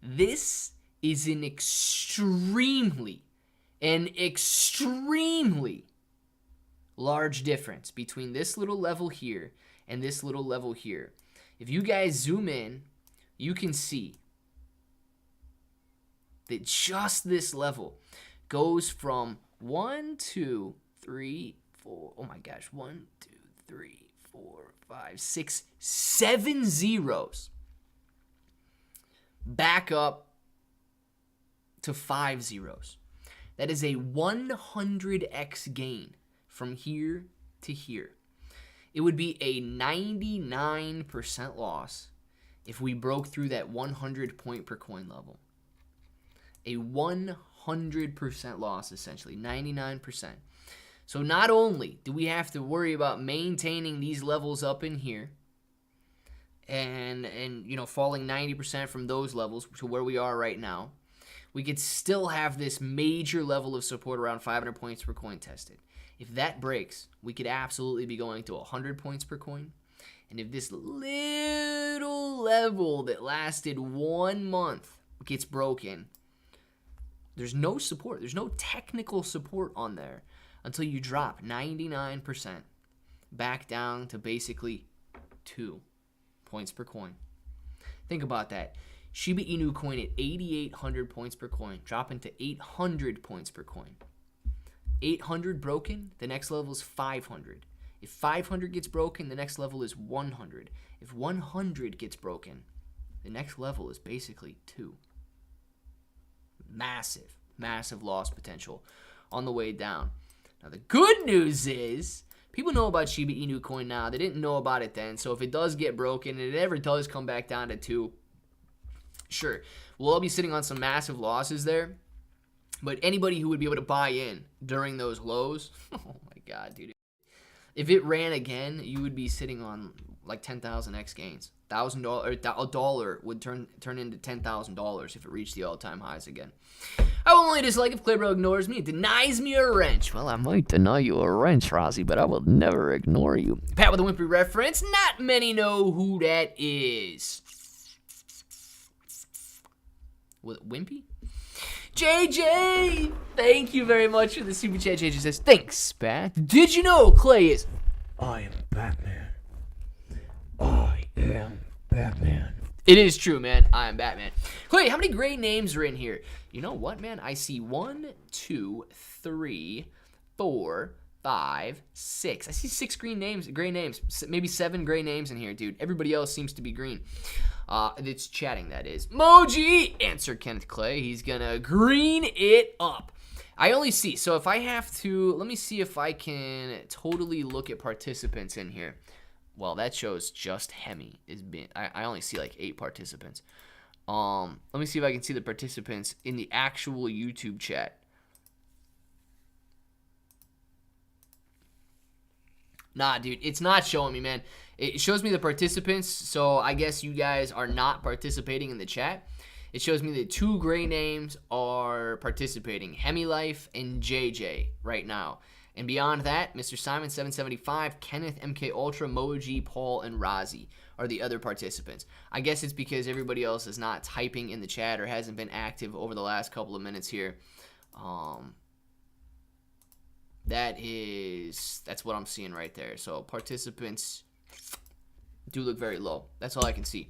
this is an extremely large difference between this little level here and this little level here. If you guys zoom in, you can see that just this level goes from 1, 2, 3, 4, oh my gosh, 1, 2, 3, 4, 5, 6, 7 zeros back up to 5 zeros. That is a 100x gain from here to here. It would be a 99% loss if we broke through that 100 point per coin level. A 100% loss, essentially, 99%. So not only do we have to worry about maintaining these levels up in here and you know, falling 90% from those levels to where we are right now, we could still have this major level of support around 500 points per coin tested. If that breaks, we could absolutely be going to 100 points per coin. And if this little level that lasted 1 month gets broken, there's no support. There's no technical support on there until you drop 99% back down to basically 2 points per coin. Think about that. Shiba Inu coin at 8,800 points per coin, dropping to 800 points per coin. 800 broken, the next level is 500. If 500 gets broken, the next level is 100. If 100 gets broken, the next level is basically 2. Massive, massive loss potential on the way down. Now, the good news is people know about Shiba Inu coin now. They didn't know about it then. So if it does get broken and it ever does come back down to 2, sure, we'll all be sitting on some massive losses there. But anybody who would be able to buy in during those lows, oh my God, dude. If it ran again, you would be sitting on like 10,000x gains. $1,000, a dollar would turn into $10,000 if it reached the all-time highs again. I will only dislike if Claybro ignores me and denies me a wrench. Well, I might deny you a wrench, Rozzy, but I will never ignore you. Pat with a Wimpy reference. Not many know who that is. Was it Wimpy? JJ, thank you very much for the super chat. JJ says, thanks, Pat. Did you know Clay is... I am Batman. I am Batman. It is true, man. I am Batman. Clay, how many great names are in here? You know what, man? I see 1, 2, 3, 4, 5, 6. I see 6 gray names, maybe 7 gray names in here, dude. Everybody else seems to be green. It's chatting, that is. Moji, answer Kenneth Clay. He's gonna green it up. I only see, so if I have to, let me see if I can totally look at participants in here. Well, that shows just Hemi is being, I only see like 8 participants. Let me see if I can see the participants in the actual YouTube chat. Nah, dude, it's not showing me, man. It shows me the participants, so I guess you guys are not participating in the chat. It shows me that 2 gray names are participating, Hemi Life and JJ right now. And beyond that, Mr. Simon 775, Kenneth, MK Ultra, Moji, Paul, and Razi are the other participants. I guess it's because everybody else is not typing in the chat or hasn't been active over the last couple of minutes here. That's what I'm seeing right there. So participants do look very low. That's all I can see.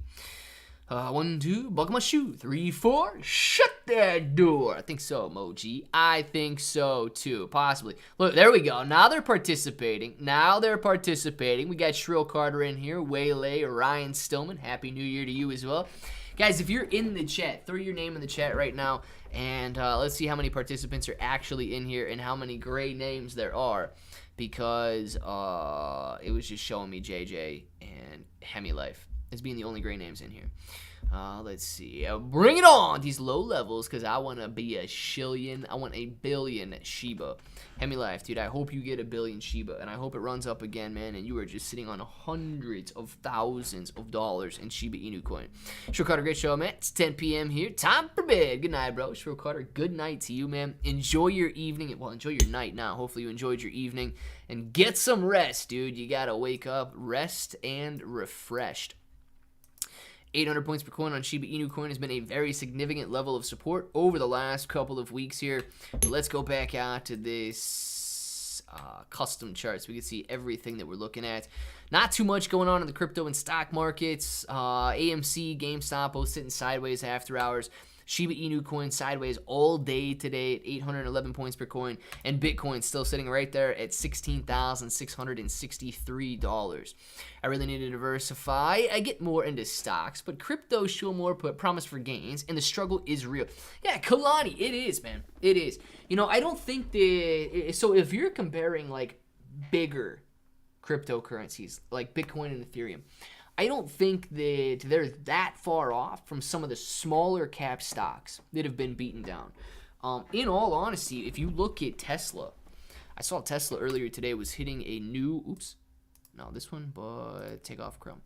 1, 2, buckle my shoe. 3, 4, shut that door. I think so, Moji. I think so, too. Possibly. Look, there we go. Now they're participating. We got Shrill Carter in here. Waylay, Ryan Stillman. Happy New Year to you as well. Guys, if you're in the chat, throw your name in the chat right now. And let's see how many participants are actually in here and how many gray names there are. Because it was just showing me JJ and Hemi Life as being the only gray names in here. Let's see. Bring it on, these low levels, because I want to be a shillion. I want a billion Shiba. Hemi Life, dude, I hope you get a billion Shiba, and I hope it runs up again, man, and you are just sitting on hundreds of thousands of dollars in Shiba Inu coin. Shrill Carter, great show, man. It's 10 p.m. here. Time for bed. Good night, bro. Shrill Carter, good night to you, man. Enjoy your evening. Well, enjoy your night now. Hopefully you enjoyed your evening. And get some rest, dude. You got to wake up, rest, and refreshed. 800 points per coin on Shiba Inu coin has been a very significant level of support over the last couple of weeks here. But let's go back out to this custom chart so we can see everything that we're looking at. Not too much going on in the crypto and stock markets. AMC, GameStop both sitting sideways after hours. Shiba Inu coin sideways all day today at 811 points per coin, and Bitcoin still sitting right there at $16,663. I really need to diversify. I get more into stocks, but crypto show more promise for gains, and the struggle is real. Yeah, Kalani, it is, man. It is. You know, I don't think so if you're comparing like bigger cryptocurrencies like Bitcoin and Ethereum, I don't think that they're that far off from some of the smaller cap stocks that have been beaten down. In all honesty, if you look at Tesla, I saw Tesla earlier today was hitting a new, take off Chrome.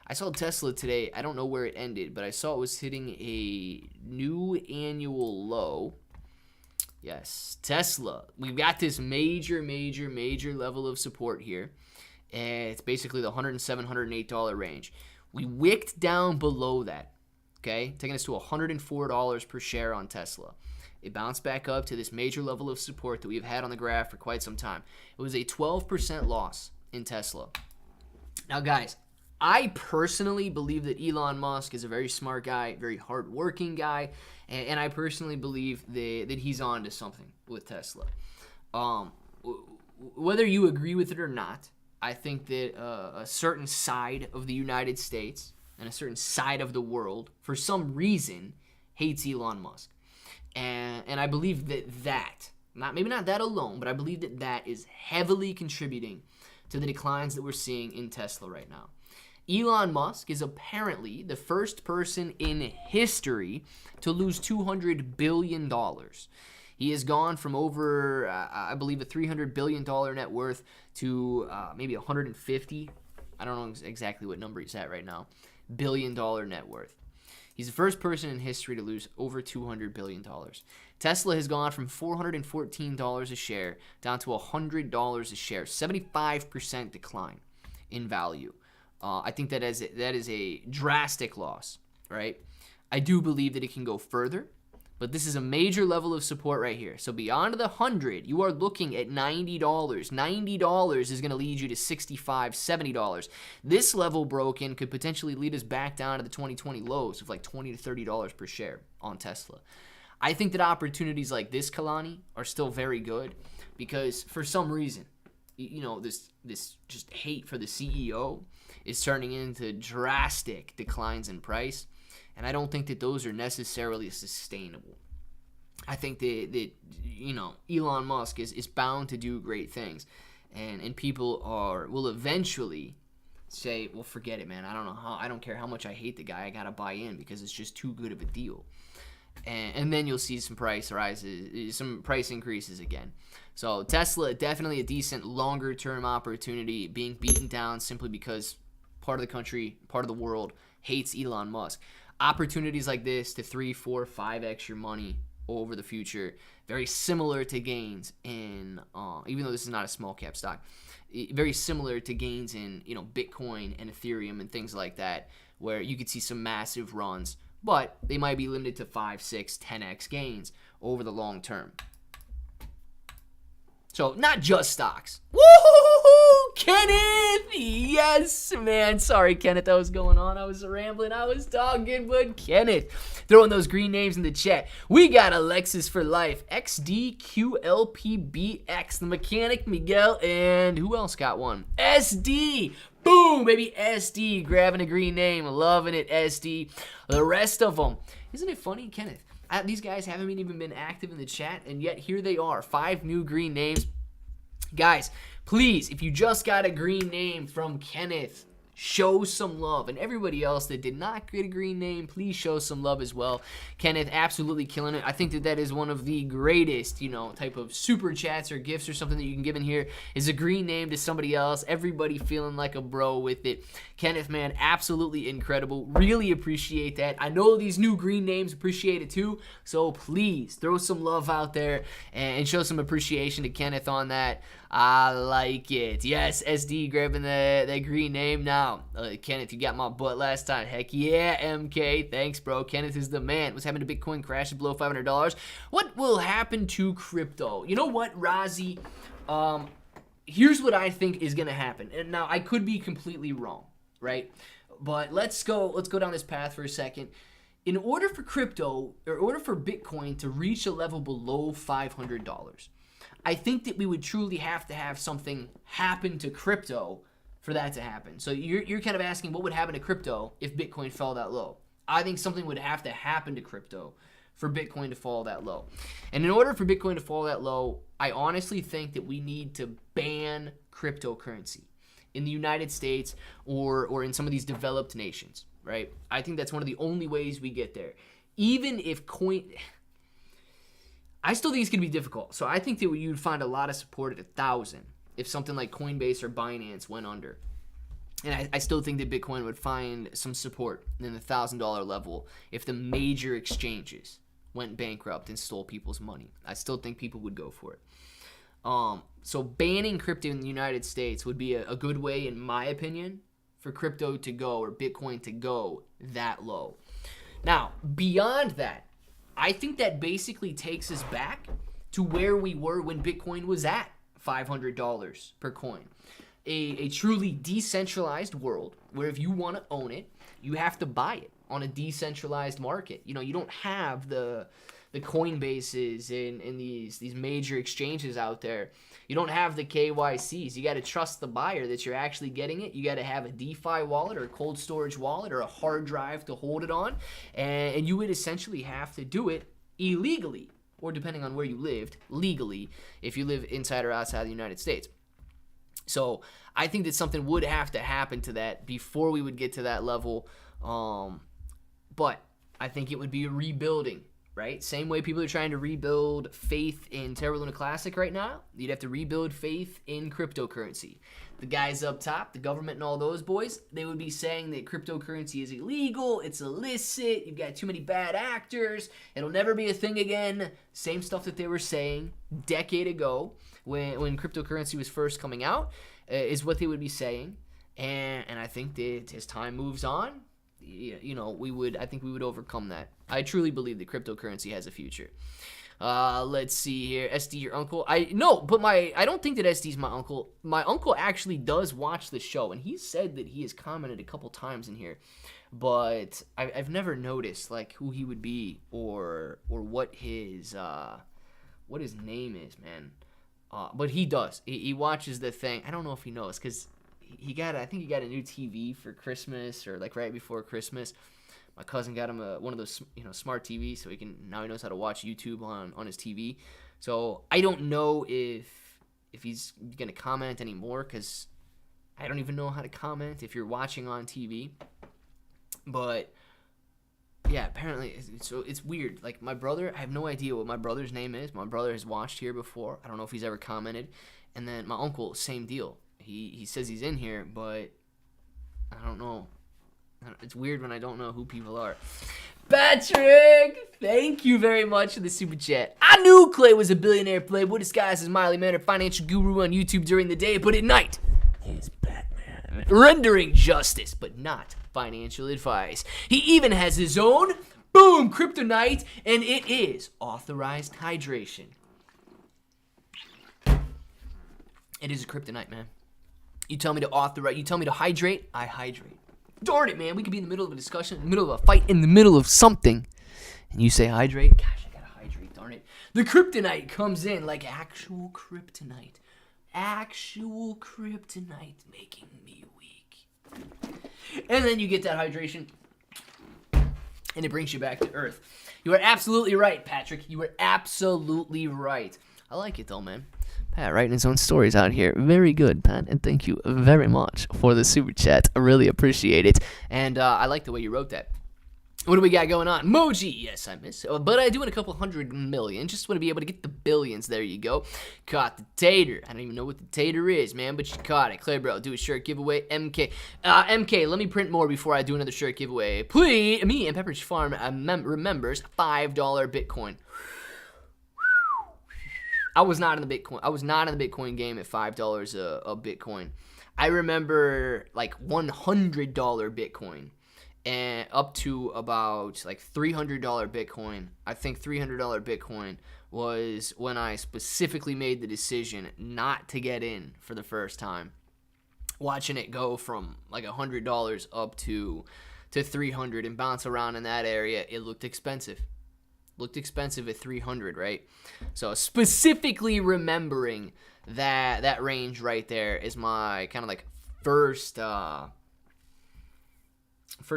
I saw Tesla today, I don't know where it ended, but I saw it was hitting a new annual low. Yes, Tesla. We've got this major level of support here. And it's basically the $107, $108 range. We wicked down below that, okay, taking us to $104 per share on Tesla. It bounced back up to this major level of support that we've had on the graph for quite some time. It was a 12% loss in Tesla. Now, guys, I personally believe that Elon Musk is a very smart guy, very hardworking guy, and I personally believe that he's on to something with Tesla. Whether you agree with it or not, I think that a certain side of the United States and a certain side of the world, for some reason, hates Elon Musk. And I believe that maybe not that alone, but I believe that is heavily contributing to the declines that we're seeing in Tesla right now. Elon Musk is apparently the first person in history to lose $200 billion. He has gone from over, I believe, a $300 billion net worth to maybe 150. I don't know exactly what number he's at right now. $1 billion net worth. He's the first person in history to lose over $200 billion. Tesla has gone from $414 a share down to $100 a share. 75% decline in value. I think that is a drastic loss, right? I do believe that it can go further. But this is a major level of support right here. So beyond the 100, you are looking at $90. $90 is going to lead you to $65, $70. This level broken could potentially lead us back down to the 2020 lows of like $20 to $30 per share on Tesla. I think that opportunities like this, Kalani, are still very good because for some reason, this just hate for the CEO is turning into drastic declines in price, and I don't think that those are necessarily sustainable. I think that Elon Musk is bound to do great things, and people will eventually say, well, forget it, man. I don't care how much I hate the guy. I gotta buy in because it's just too good of a deal. And then you'll see some price rises, some price increases again. So Tesla, definitely a decent longer-term opportunity, being beaten down simply because part of the country, part of the world hates Elon Musk. Opportunities like this to 3, 4, 5x your money over the future, very similar to gains in, even though this is not a small cap stock, very similar to gains in Bitcoin and Ethereum and things like that, where you could see some massive runs, but they might be limited to 5, 6, 10x gains over the long term. So not just stocks. Woo! Kenneth! Yes, man. Sorry, Kenneth, that was going on. I was rambling. I was talking, but Kenneth, throwing those green names in the chat. We got Alexis for life, XDQLPBX, the Mechanic Miguel, and who else got one? SD. Boom, baby, SD, grabbing a green name, loving it, SD. The rest of them, isn't it funny, Kenneth? These guys haven't even been active in the chat, and yet here they are, 5 new green names. Guys, please, if you just got a green name from Kenneth, show some love. And everybody else that did not get a green name, please show some love as well. Kenneth, absolutely killing it. I think that is one of the greatest, type of super chats or gifts or something that you can give in here is a green name to somebody else. Everybody feeling like a bro with it. Kenneth, man, absolutely incredible. Really appreciate that. I know these new green names appreciate it too. So please throw some love out there and show some appreciation to Kenneth on that. I like it. Yes, SD grabbing that green name now. Kenneth, you got my butt last time. Heck yeah, MK. Thanks, bro. Kenneth is the man. What's happening to Bitcoin? Crashes below $500. What will happen to crypto? You know what, Razi? Here's what I think is going to happen. And now, I could be completely wrong, right? But let's go down this path for a second. In order for Bitcoin to reach a level below $500, I think that we would truly have to have something happen to crypto for that to happen. So you're kind of asking what would happen to crypto if Bitcoin fell that low. I think something would have to happen to crypto for Bitcoin to fall that low. And in order for Bitcoin to fall that low, I honestly think that we need to ban cryptocurrency in the United States or in some of these developed nations, right? I think that's one of the only ways we get there. Even if I still think it's going to be difficult. So I think that you'd find a lot of support at 1,000 if something like Coinbase or Binance went under. And I still think that Bitcoin would find some support in the $1,000 level if the major exchanges went bankrupt and stole people's money. I still think people would go for it. So banning crypto in the United States would be a good way, in my opinion, for crypto to go or Bitcoin to go that low. Now, beyond that, I think that basically takes us back to where we were when Bitcoin was at $500 per coin. A truly decentralized world where if you want to own it, you have to buy it on a decentralized market. You don't have the Coinbases and these major exchanges out there. You don't have the KYCs. You got to trust the buyer that you're actually getting it. You got to have a DeFi wallet or a cold storage wallet or a hard drive to hold it on. And you would essentially have to do it illegally, or depending on where you lived, legally, if you live inside or outside the United States. So I think that something would have to happen to that before we would get to that level. But I think it would be a rebuilding, right? Same way people are trying to rebuild faith in Terra Luna Classic right now. You'd have to rebuild faith in cryptocurrency. The guys up top, the government and all those boys, they would be saying that cryptocurrency is illegal, it's illicit, you've got too many bad actors, it'll never be a thing again. Same stuff that they were saying a decade ago when cryptocurrency was first coming out is what they would be saying. And I think that as time moves on, I think we would overcome that. I truly believe that cryptocurrency has a future. Let's see here. SD, your uncle? I don't think that SD's my uncle. My uncle actually does watch the show, and he said that he has commented a couple times in here, but I've never noticed like who he would be or what his name is, man. But he does. He watches the thing. I don't know if he knows because I think he got a new TV for Christmas or like right before Christmas. My cousin got him one of those smart TVs, so he knows how to watch YouTube on his TV. So I don't know if he's gonna comment anymore because I don't even know how to comment if you're watching on TV. But yeah, apparently, so it's weird. Like my brother, I have no idea what my brother's name is. My brother has watched here before. I don't know if he's ever commented. And then my uncle, same deal. He says he's in here, but I don't know. It's weird when I don't know who people are. Patrick, thank you very much for the super chat. I knew Clay was a billionaire playboy disguised as Miley Manor financial guru on YouTube during the day, but at night, he's Batman. Rendering justice, but not financial advice. He even has his own, boom, kryptonite, and it is authorized hydration. It is a kryptonite, man. You tell me to hydrate, I hydrate. Darn it, man. We could be in the middle of a discussion, in the middle of a fight, in the middle of something, and you say hydrate. Gosh, I gotta hydrate, darn it. The kryptonite comes in like actual kryptonite. Actual kryptonite making me weak. And then you get that hydration, and it brings you back to earth. You are absolutely right, Patrick. You are absolutely right. I like it, though, man. Pat writing his own stories out here. Very good, Pat, and thank you very much for the super chat. I really appreciate it, and I like the way you wrote that. What do we got going on? Moji, yes, I miss. But I do in a couple 100 million. Just want to be able to get the billions. There you go. Caught the tater. I don't even know what the tater is, man, but you caught it. Clay, bro, do a shirt giveaway. MK, let me print more before I do another shirt giveaway. Please, me and Pepperidge Farm remembers $5 Bitcoin. I was not in the Bitcoin game at $5 a Bitcoin. I remember like $100 Bitcoin. And up to about like $300 Bitcoin. I think $300 Bitcoin was when I specifically made the decision not to get in for the first time. Watching it go from like $100 up to $300 and bounce around in that area, it looked expensive. Looked expensive at $300, right? So specifically remembering that range right there is my kind of like first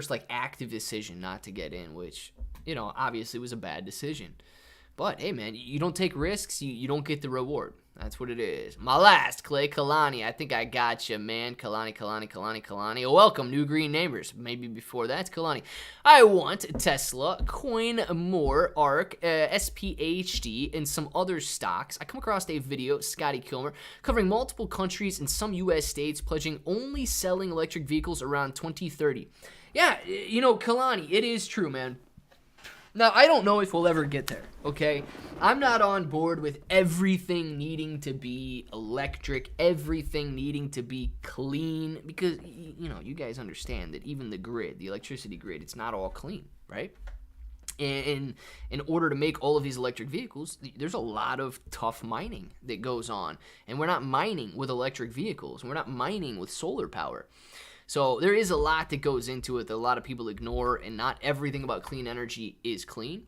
like active decision not to get in, which, obviously was a bad decision. But hey, man, you don't take risks, you don't get the reward. That's what it is. My last, Clay Kalani. I think I got you, man. Kalani. Welcome, new green neighbors. Maybe before that, Kalani. I want Tesla, Coin More, ARK, SPHD, and some other stocks. I come across a video, Scotty Kilmer, covering multiple countries and some U.S. states pledging only selling electric vehicles around 2030. Yeah, Kalani, it is true, man. Now, I don't know if we'll ever get there, okay? I'm not on board with everything needing to be electric, everything needing to be clean, because, you guys understand that even the grid, the electricity grid, it's not all clean, right? And in order to make all of these electric vehicles, there's a lot of tough mining that goes on. And we're not mining with electric vehicles. We're not mining with solar power. So there is a lot that goes into it that a lot of people ignore, and not everything about clean energy is clean.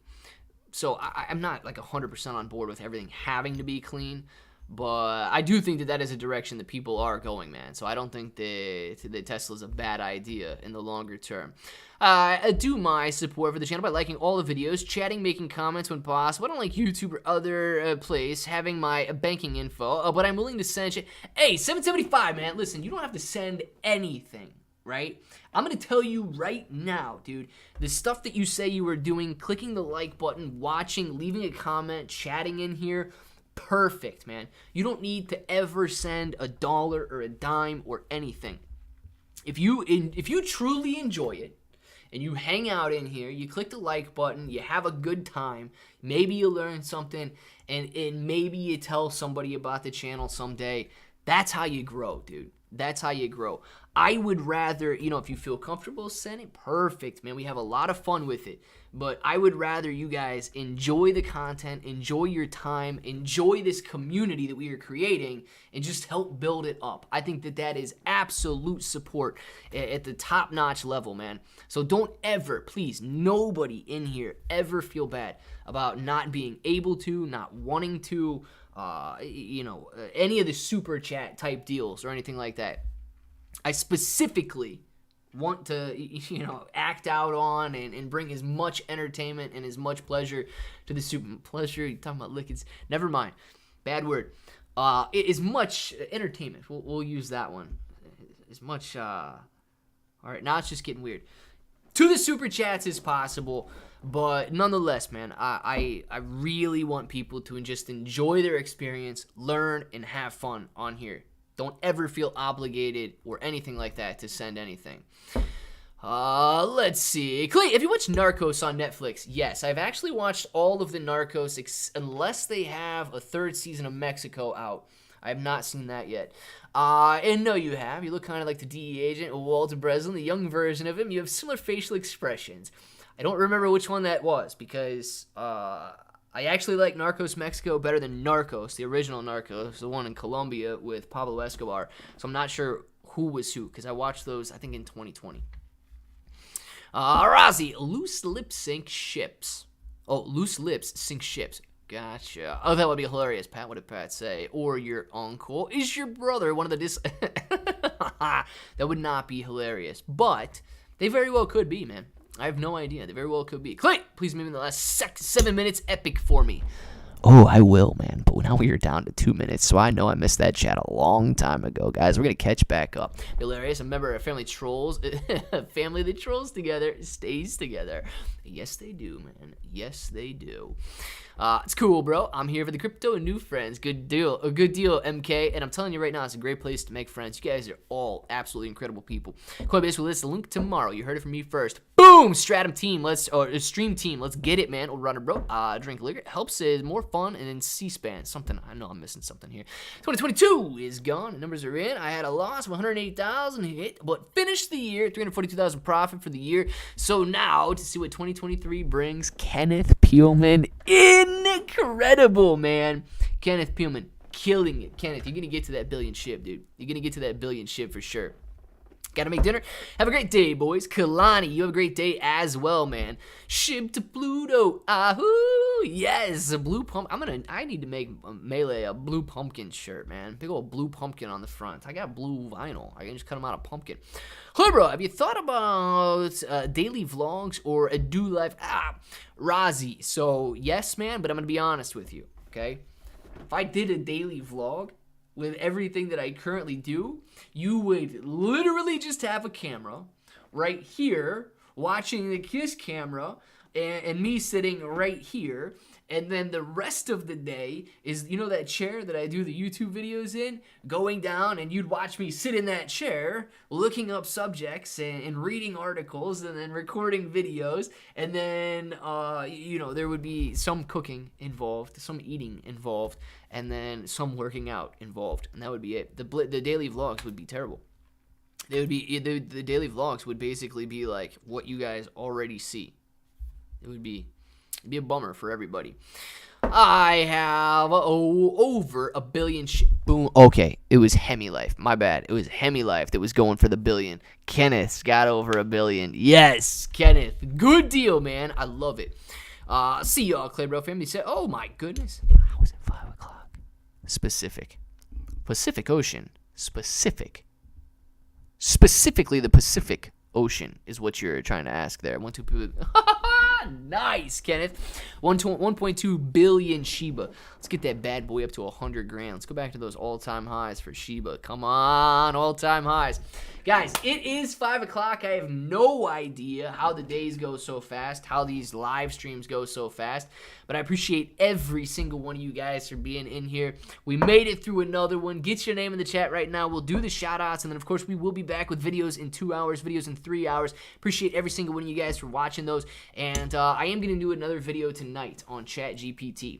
So I'm not like 100% on board with everything having to be clean, but I do think that is a direction that people are going, man. So I don't think that Tesla's a bad idea in the longer term. I do my support for the channel by liking all the videos, chatting, making comments when possible. I don't like YouTube or other place having my banking info, but I'm willing to send you. Hey, 775, man. Listen, you don't have to send anything, right? I'm going to tell you right now, dude, the stuff that you say you were doing, clicking the like button, watching, leaving a comment, chatting in here, perfect, man. You don't need to ever send $1 or a dime or anything. If you truly enjoy it, and you hang out in here, you click the like button, you have a good time, maybe you learn something, and maybe you tell somebody about the channel someday. That's how you grow, dude. That's how you grow. I would rather, if you feel comfortable, send it. Perfect, man. We have a lot of fun with it. But I would rather you guys enjoy the content, enjoy your time, enjoy this community that we are creating, and just help build it up. I think that is absolute support at the top-notch level, man. So don't ever, please, nobody in here ever feel bad about not being able to, not wanting to, any of the super chat type deals or anything like that. I specifically want to, act out on and bring as much entertainment and as much pleasure to the super. Pleasure, you're talking about lickets. Never mind. Bad word. As much entertainment. We'll use that one. As much, all right, now it's just getting weird. To the super chats as possible, but nonetheless, man, I really want people to just enjoy their experience, learn, and have fun on here. Don't ever feel obligated or anything like that to send anything. Let's see. Clay, have you watched Narcos on Netflix? Yes, I've actually watched all of the Narcos, unless they have a third season of Mexico out. I have not seen that yet. And no, you have. You look kind of like the DEA agent, Walter Breslin, the young version of him. You have similar facial expressions. I don't remember which one that was because I actually like Narcos Mexico better than Narcos, the original Narcos, the one in Colombia with Pablo Escobar. So I'm not sure who was who because I watched those, I think, in 2020. Razi, loose lips sink ships. Oh, loose lips sink ships. Gotcha. Oh, that would be hilarious, Pat. What did Pat say? Or your uncle. Is your brother one of the That would not be hilarious. But they very well could be, man. I have no idea. They very well could be. Clay, please make me the last 7 minutes epic for me. Oh, I will, man. But now we are down to 2 minutes, so I know I missed that chat a long time ago, guys. We're going to catch back up. Hilarious. Remember, family trolls. Family that trolls together stays together. Yes, they do, man. Yes, they do. It's cool, bro. I'm here for the crypto and new friends. Good deal. A good deal, MK. And I'm telling you right now, it's a great place to make friends. You guys are all absolutely incredible people. Coinbase will list the link tomorrow. You heard it from me first. Boom! Stratum team. Stream team. Let's get it, man. We'll run it, bro. Drink liquor. Helps is more fun. And then C-SPAN. Something. I know I'm missing something here. 2022 is gone. The numbers are in. I had a loss of 108,000 hit, but finished the year 342,000 profit for the year. So now to see what 2023 brings, Kenneth Peelman incredible, man. Kenneth Peelman killing it. Kenneth, you're gonna get to that billion Shib, dude. You're gonna get to that billion Shib for sure. Gotta make dinner. Have a great day, boys. Kalani, you have a great day as well, man. Shib to Pluto. Ahoo! Yes, a blue pump. I need to make Melee a blue pumpkin shirt, man. Big old blue pumpkin on the front. I got blue vinyl. I can just cut them out of pumpkin. Hey, bro, have you thought about daily vlogs or a do life? Razi. So, yes, man, but I'm gonna be honest with you, okay? If I did a daily vlog with everything that I currently do, you would literally just have a camera right here watching the Kiss camera and me sitting right here. And then the rest of the day is, that chair that I do the YouTube videos in, going down, and you'd watch me sit in that chair, looking up subjects and reading articles and then recording videos. And then, there would be some cooking involved, some eating involved, and then some working out involved. And that would be it. The daily vlogs would be terrible. They would be the daily vlogs would basically be like what you guys already see. It'd be a bummer for everybody. I have over a billion. Boom. Okay, it was Hemi Life. My bad. It was Hemi Life that was going for the billion. Kenneth's got over a billion. Yes, Kenneth. Good deal, man. I love it. See y'all, Claybro family. Said, oh my goodness. I was at 5 o'clock. Specific. Pacific Ocean. Specifically the Pacific Ocean is what you're trying to ask there. 1, 2 people. Nice, Kenneth. 1.2 billion Shiba. Let's get that bad boy up to 100 grand. Let's go back to those all-time highs for Shiba. Come on, all-time highs. Guys, it is 5 o'clock. I have no idea how the days go so fast, how these live streams go so fast, but I appreciate every single one of you guys for being in here. We made it through another one. Get your name in the chat right now. We'll do the shout-outs, and then, of course, we will be back with videos in 2 hours, videos in 3 hours. Appreciate every single one of you guys for watching those, and I am going to do another video tonight on ChatGPT.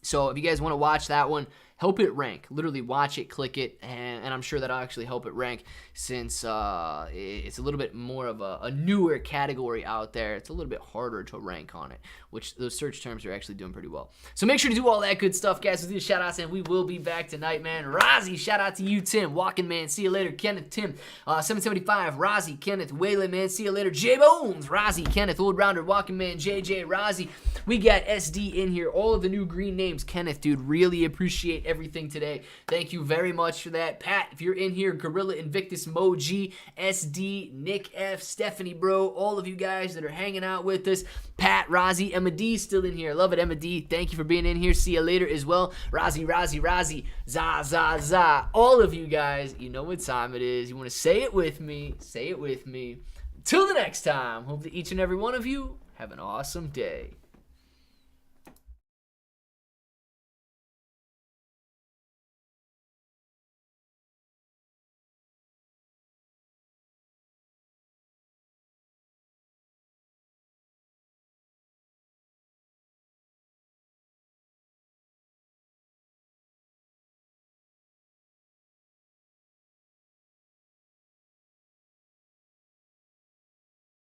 So if you guys want to watch that one, help it rank. Literally watch it, click it, and I'm sure that'll actually help it rank since it's a little bit more of a newer category out there. It's a little bit harder to rank on it, which those search terms are actually doing pretty well. So make sure to do all that good stuff, guys. With these shout outs, and we will be back tonight, man. Rozzy, shout out to you, Tim. Walking Man, see you later. Kenneth, Tim. 775, Rozzy, Kenneth, Waylon, man, see you later. J Bones, Rozzy, Kenneth, Old Rounder, Walking Man, JJ, Rozzy. We got SD in here. All of the new green names. Kenneth, dude, really appreciate everything today. Thank you very much for that. Pat, if you're in here, Gorilla, Invictus, Moji, SD, Nick F, Stephanie, bro, all of you guys that are hanging out with us. Pat, Rozzy, Emma D still in here. Love it, Emma D. Thank you for being in here. See you later as well. Rozzy, za, za, za. All of you guys, you know what time it is. You want to say it with me. Say it with me. Till the next time, hope that each and every one of you have an awesome day.